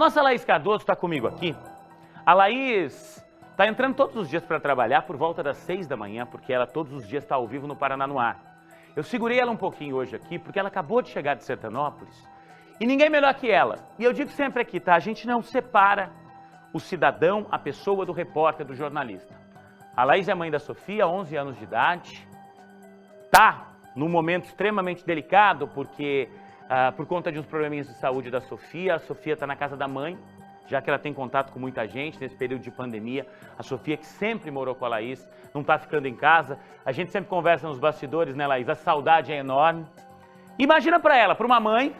Nossa Laís Cardoso está comigo aqui. A Laís está entrando todos os dias para trabalhar por volta das 6 da manhã, porque ela todos os dias está ao vivo no Paraná no Ar. Eu segurei ela um pouquinho hoje aqui, porque ela acabou de chegar de Sertanópolis. E ninguém melhor que ela. E eu digo sempre aqui, tá? A gente não separa o cidadão, a pessoa do repórter, do jornalista. A Laís é mãe da Sofia, 11 anos de idade. Tá num momento extremamente delicado, porque por conta de uns probleminhas de saúde da Sofia, a Sofia está na casa da mãe, já que ela tem contato com muita gente nesse período de pandemia. A Sofia, que sempre morou com a Laís, não está ficando em casa. A gente sempre conversa nos bastidores, né, Laís? A saudade é enorme. Imagina para ela, para uma mãe,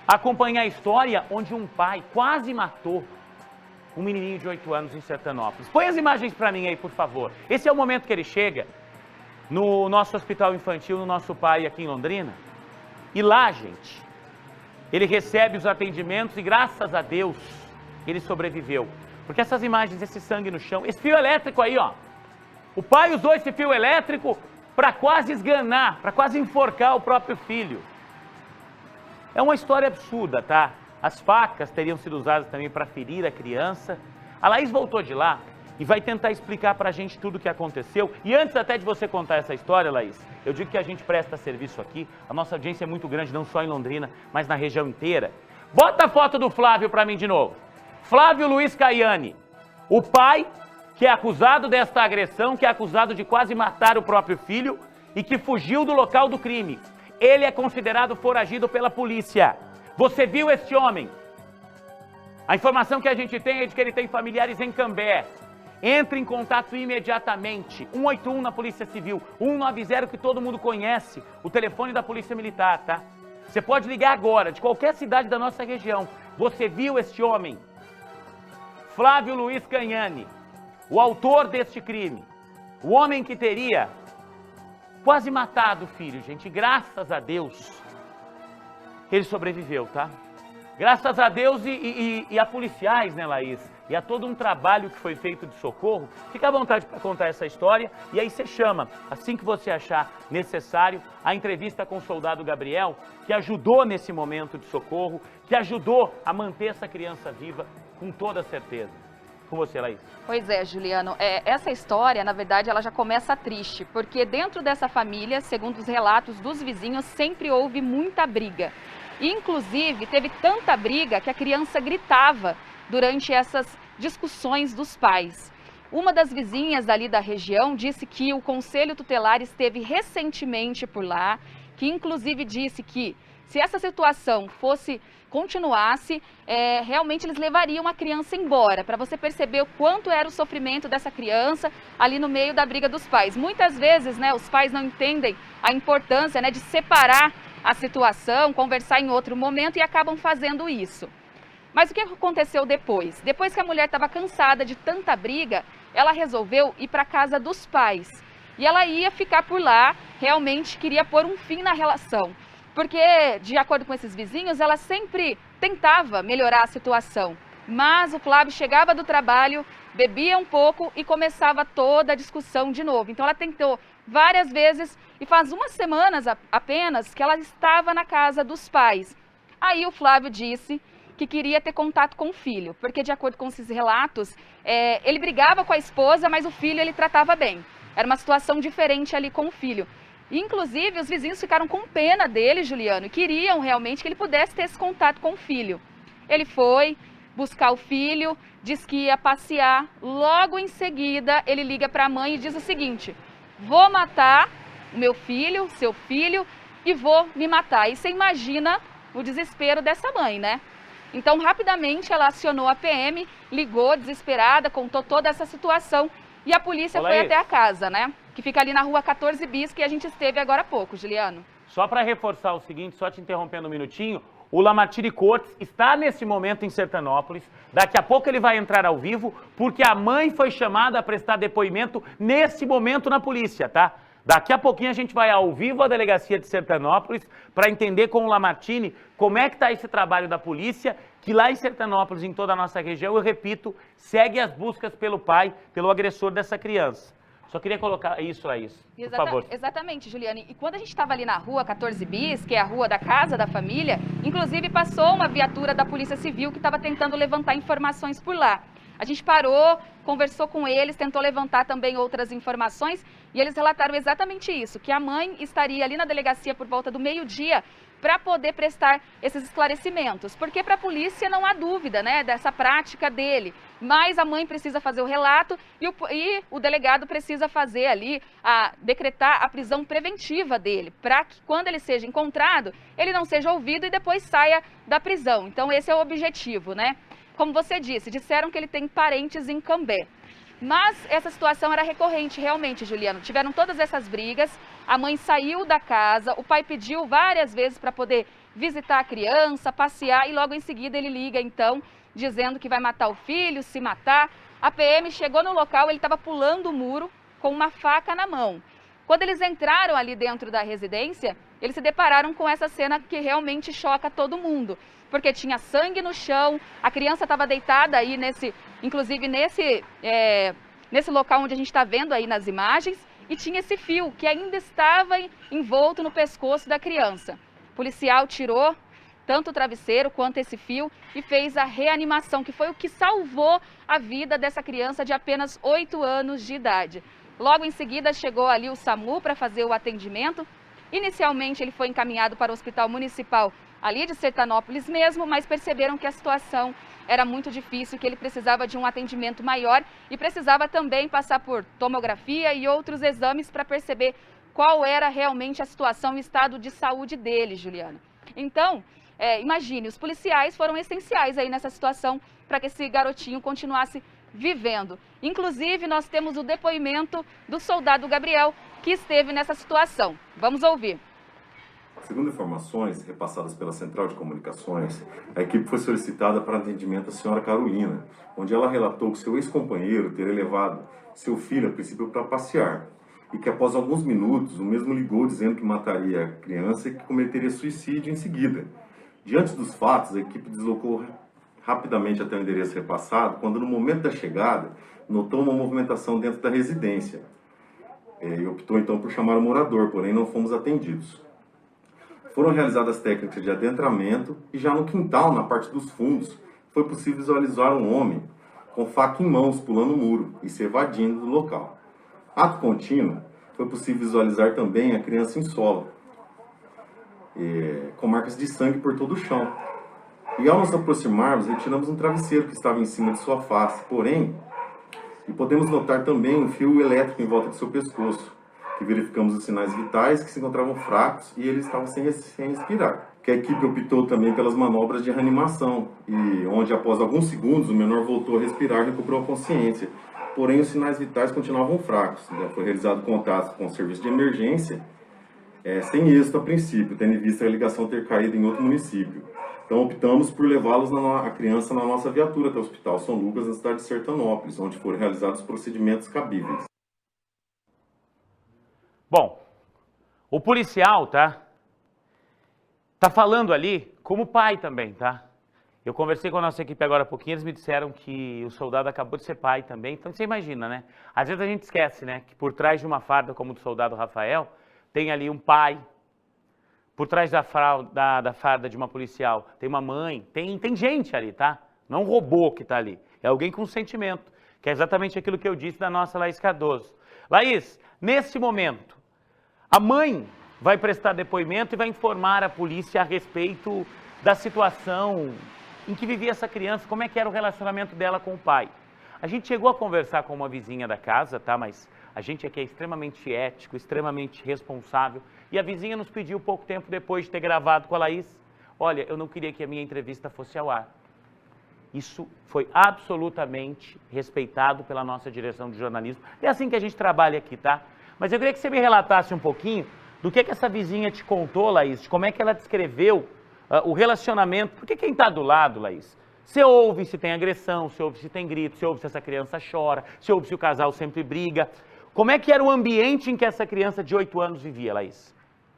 acompanhar a história onde um pai quase matou um menininho de 8 anos em Sertanópolis. Põe as imagens para mim aí, por favor. Esse é o momento que ele chega no nosso hospital infantil, no nosso pai aqui em Londrina. E lá, gente, ele recebe os atendimentos e, graças a Deus, ele sobreviveu. Porque essas imagens, esse sangue no chão, esse fio elétrico aí, ó. O pai usou esse fio elétrico para quase esganar, para quase enforcar o próprio filho. É uma história absurda, tá? As facas teriam sido usadas também para ferir a criança. A Laís voltou de lá e vai tentar explicar pra gente tudo o que aconteceu. E antes até de você contar essa história, Laís, eu digo que a gente presta serviço aqui. A nossa audiência é muito grande, não só em Londrina, mas na região inteira. Bota a foto do Flávio pra mim de novo. Flávio Luiz Caiani, o pai que é acusado desta agressão, que é acusado de quase matar o próprio filho e que fugiu do local do crime. Ele é considerado foragido pela polícia. Você viu este homem? A informação que a gente tem é de que ele tem familiares em Cambé. Entre em contato imediatamente. 181 na Polícia Civil, 190 que todo mundo conhece, o telefone da Polícia Militar, tá? Você pode ligar agora, de qualquer cidade da nossa região. Você viu este homem? Flávio Luiz Caiani, o autor deste crime. O homem que teria quase matado o filho, gente. Graças a Deus, ele sobreviveu, tá? Graças a Deus e a policiais, né, Laís? E a todo um trabalho que foi feito de socorro. Fica à vontade para contar essa história e aí você chama, assim que você achar necessário, a entrevista com o soldado Gabriel, que ajudou nesse momento de socorro, que ajudou a manter essa criança viva com toda certeza. Com você, Laís. Pois é, Juliano. Essa história, na verdade, ela já começa triste, porque dentro dessa família, segundo os relatos dos vizinhos, sempre houve muita briga. Inclusive, teve tanta briga que a criança gritava durante essas discussões dos pais. Uma das vizinhas ali da região disse que o Conselho Tutelar esteve recentemente por lá, que inclusive disse que se essa situação continuasse, realmente eles levariam a criança embora, para você perceber o quanto era o sofrimento dessa criança ali no meio da briga dos pais. Muitas vezes, né, os pais não entendem a importância, né, de separar a situação, conversar em outro momento e acabam fazendo isso. Mas o que aconteceu depois? Depois que a mulher estava cansada de tanta briga, ela resolveu ir para a casa dos pais. E ela ia ficar por lá, realmente queria pôr um fim na relação. Porque, de acordo com esses vizinhos, ela sempre tentava melhorar a situação. Mas o Flávio chegava do trabalho, bebia um pouco e começava toda a discussão de novo. Então ela tentou várias vezes e faz umas semanas apenas que ela estava na casa dos pais. Aí o Flávio disse que queria ter contato com o filho, porque de acordo com esses relatos, ele brigava com a esposa, mas o filho ele tratava bem. Era uma situação diferente ali com o filho. Inclusive, os vizinhos ficaram com pena dele, Juliano, e queriam realmente que ele pudesse ter esse contato com o filho. Ele foi buscar o filho, disse que ia passear. Logo em seguida, ele liga para a mãe e diz o seguinte: vou matar o meu filho, seu filho, e vou me matar. E você imagina o desespero dessa mãe, né? Então, rapidamente, ela acionou a PM, ligou desesperada, contou toda essa situação e a polícia foi até a casa, né? Que fica ali na rua 14 Bis, que a gente esteve agora há pouco, Juliano. Só para reforçar o seguinte, só te interrompendo um minutinho, o Lamartine Cortes está nesse momento em Sertanópolis, daqui a pouco ele vai entrar ao vivo, porque a mãe foi chamada a prestar depoimento nesse momento na polícia, tá? Daqui a pouquinho a gente vai ao vivo à delegacia de Sertanópolis para entender com o Lamartine como é que está esse trabalho da polícia, que lá em Sertanópolis, em toda a nossa região, eu repito, segue as buscas pelo pai, pelo agressor dessa criança. Só queria colocar isso, Laís, por favor. Exatamente, Juliane. E quando a gente estava ali na rua 14 Bis, que é a rua da casa da família, inclusive passou uma viatura da Polícia Civil que estava tentando levantar informações por lá. A gente parou, conversou com eles, tentou levantar também outras informações e eles relataram exatamente isso, que a mãe estaria ali na delegacia por volta do meio-dia para poder prestar esses esclarecimentos. Porque para a polícia não há dúvida, né, dessa prática dele. Mas a mãe precisa fazer o relato e o delegado precisa fazer ali, decretar a prisão preventiva dele, para que quando ele seja encontrado, ele não seja ouvido e depois saia da prisão. Então esse é o objetivo, né? Como você disse, disseram que ele tem parentes em Cambé. Mas essa situação era recorrente realmente, Juliano. Tiveram todas essas brigas, a mãe saiu da casa, o pai pediu várias vezes para poder visitar a criança, passear e logo em seguida ele liga então, dizendo que vai matar o filho, se matar. A PM chegou no local, ele estava pulando o muro com uma faca na mão. Quando eles entraram ali dentro da residência, eles se depararam com essa cena que realmente choca todo mundo. Porque tinha sangue no chão, a criança estava deitada aí inclusive nesse local onde a gente está vendo aí nas imagens, e tinha esse fio que ainda estava envolto no pescoço da criança. O policial tirou tanto o travesseiro quanto esse fio e fez a reanimação, que foi o que salvou a vida dessa criança de apenas 8 anos de idade. Logo em seguida chegou ali o SAMU para fazer o atendimento. Inicialmente ele foi encaminhado para o Hospital Municipal ali de Sertanópolis mesmo, mas perceberam que a situação era muito difícil, que ele precisava de um atendimento maior e precisava também passar por tomografia e outros exames para perceber qual era realmente a situação e o estado de saúde dele, Juliana. Então, imagine, os policiais foram essenciais aí nessa situação para que esse garotinho continuasse vivendo. Inclusive, nós temos o depoimento do soldado Gabriel, que esteve nessa situação. Vamos ouvir. Segundo informações repassadas pela Central de Comunicações, a equipe foi solicitada para atendimento à senhora Carolina, onde ela relatou que seu ex-companheiro teria levado seu filho, a princípio, para passear, e que após alguns minutos o mesmo ligou dizendo que mataria a criança e que cometeria suicídio em seguida. Diante dos fatos, a equipe deslocou rapidamente até o endereço repassado, quando no momento da chegada notou uma movimentação dentro da residência. E optou então por chamar o morador, porém não fomos atendidos. Foram realizadas técnicas de adentramento e já no quintal, na parte dos fundos, foi possível visualizar um homem com faca em mãos pulando o muro e se evadindo do local. Ato contínuo, foi possível visualizar também a criança em solo, com marcas de sangue por todo o chão. E ao nos aproximarmos, retiramos um travesseiro que estava em cima de sua face, porém, e podemos notar também um fio elétrico em volta de seu pescoço, que verificamos os sinais vitais que se encontravam fracos e ele estava sem respirar. Que a equipe optou também pelas manobras de reanimação, e onde após alguns segundos o menor voltou a respirar e recuperou a consciência. Porém, os sinais vitais continuavam fracos. Foi realizado contato com o serviço de emergência, sem êxito a princípio, tendo em vista a ligação ter caído em outro município. Então optamos por levá-los, a criança, na nossa viatura até o Hospital São Lucas, na cidade de Sertanópolis, onde foram realizados os procedimentos cabíveis. Bom, o policial, tá falando ali como pai também, tá? Eu conversei com a nossa equipe agora há pouquinho, eles me disseram que o soldado acabou de ser pai também, então você imagina, né? Às vezes a gente esquece, né, que por trás de uma farda como do soldado Rafael, tem ali um pai, por trás da farda de uma policial, tem uma mãe, tem gente ali, tá? Não é um robô que tá ali, é alguém com sentimento, que é exatamente aquilo que eu disse da nossa Laís Cardoso. Laís, nesse momento, a mãe vai prestar depoimento e vai informar a polícia a respeito da situação em que vivia essa criança, como é que era o relacionamento dela com o pai. A gente chegou a conversar com uma vizinha da casa, tá? Mas a gente aqui é extremamente ético, extremamente responsável, e a vizinha nos pediu pouco tempo depois de ter gravado com a Laís, olha, eu não queria que a minha entrevista fosse ao ar. Isso foi absolutamente respeitado pela nossa direção de jornalismo. É assim que a gente trabalha aqui, tá? Mas eu queria que você me relatasse um pouquinho do que essa vizinha te contou, Laís, de como é que ela descreveu o relacionamento. Porque quem está do lado, Laís, você ouve se tem agressão, você ouve se tem grito, você ouve se essa criança chora, você ouve se o casal sempre briga. Como é que era o ambiente em que essa criança de 8 anos vivia, Laís?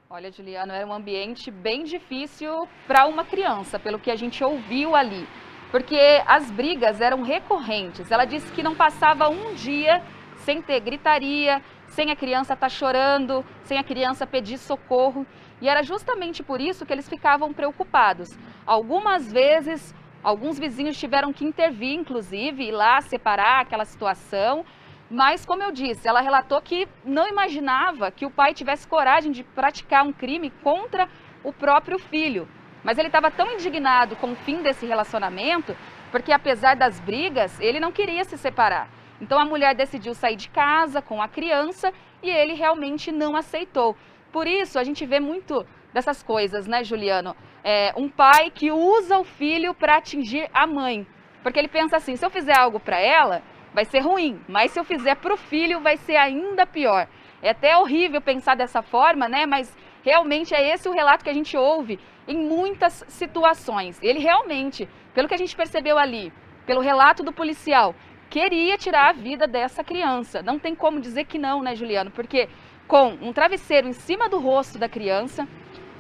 Olha, Juliano, era um ambiente bem difícil para uma criança, pelo que a gente ouviu ali. Porque as brigas eram recorrentes. Ela disse que não passava um dia sem ter gritaria, sem a criança estar chorando, sem a criança pedir socorro. E era justamente por isso que eles ficavam preocupados. Algumas vezes, alguns vizinhos tiveram que intervir, inclusive, ir lá separar aquela situação. Mas, como eu disse, ela relatou que não imaginava que o pai tivesse coragem de praticar um crime contra o próprio filho. Mas ele estava tão indignado com o fim desse relacionamento, porque apesar das brigas, ele não queria se separar. Então a mulher decidiu sair de casa com a criança e ele realmente não aceitou. Por isso a gente vê muito dessas coisas, né, Juliano? Um pai que usa o filho para atingir a mãe. Porque ele pensa assim, se eu fizer algo para ela, vai ser ruim, mas se eu fizer para o filho, vai ser ainda pior. É até horrível pensar dessa forma, né? Mas realmente é esse o relato que a gente ouve em muitas situações. Ele realmente, pelo que a gente percebeu ali, pelo relato do policial, queria tirar a vida dessa criança. Não tem como dizer que não, né, Juliano? Porque com um travesseiro em cima do rosto da criança,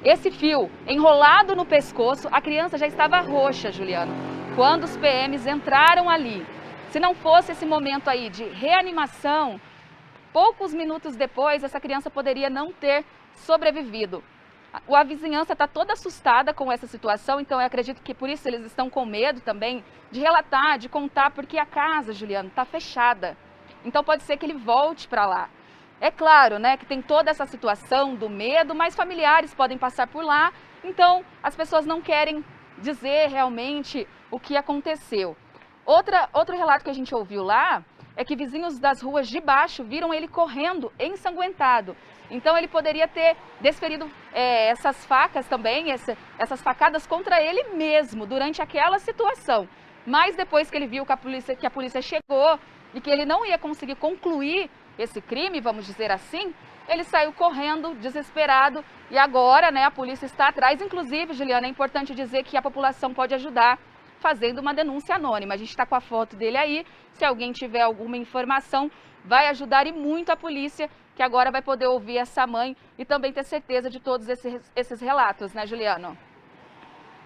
esse fio enrolado no pescoço, a criança já estava roxa, Juliano, quando os PMs entraram ali. Se não fosse esse momento aí de reanimação, poucos minutos depois, essa criança poderia não ter sobrevivido. A vizinhança está toda assustada com essa situação, então eu acredito que por isso eles estão com medo também de relatar, de contar, porque a casa, Juliano, está fechada. Então pode ser que ele volte para lá. É claro, né, que tem toda essa situação do medo, mas familiares podem passar por lá, então as pessoas não querem dizer realmente o que aconteceu. Outro relato que a gente ouviu lá é que vizinhos das ruas de baixo viram ele correndo ensanguentado. Então ele poderia ter desferido essas facas também, essas facadas contra ele mesmo durante aquela situação. Mas depois que ele viu que a polícia chegou e que ele não ia conseguir concluir esse crime, vamos dizer assim, ele saiu correndo, desesperado, e agora, né, a polícia está atrás. Inclusive, Juliana, é importante dizer que a população pode ajudar fazendo uma denúncia anônima. A gente está com a foto dele aí, se alguém tiver alguma informação, vai ajudar e muito a polícia, que agora vai poder ouvir essa mãe e também ter certeza de todos esses relatos, né, Juliano?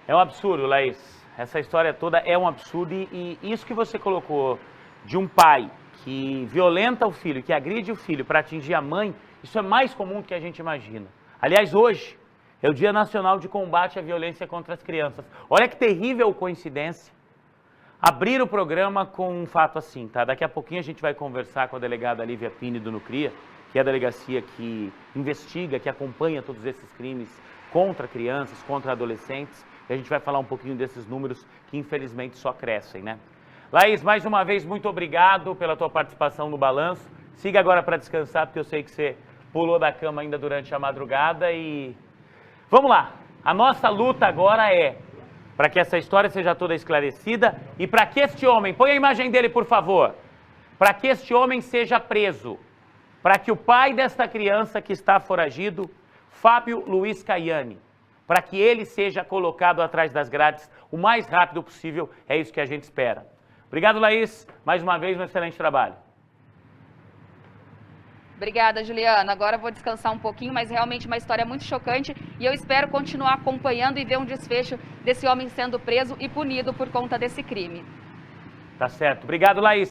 É um absurdo, Laís. Essa história toda é um absurdo e isso que você colocou de um pai que violenta o filho, que agride o filho para atingir a mãe, isso é mais comum do que a gente imagina. Aliás, hoje é o Dia Nacional de Combate à Violência contra as Crianças. Olha que terrível coincidência abrir o programa com um fato assim, tá? Daqui a pouquinho a gente vai conversar com a delegada Lívia Pini do Nucria, que é a delegacia que investiga, que acompanha todos esses crimes contra crianças, contra adolescentes. E a gente vai falar um pouquinho desses números que infelizmente só crescem, né? Laís, mais uma vez, muito obrigado pela tua participação no Balanço. Siga agora para descansar, porque eu sei que você pulou da cama ainda durante a madrugada e... Vamos lá! A nossa luta agora é para que essa história seja toda esclarecida e para que este homem, põe a imagem dele, por favor, para que este homem seja preso, para que o pai desta criança que está foragido, Fábio Luiz Caiani, para que ele seja colocado atrás das grades o mais rápido possível, é isso que a gente espera. Obrigado, Laís. Mais uma vez, um excelente trabalho. Obrigada, Juliana. Agora eu vou descansar um pouquinho, mas realmente uma história muito chocante e eu espero continuar acompanhando e ver um desfecho desse homem sendo preso e punido por conta desse crime. Tá certo. Obrigado, Laís.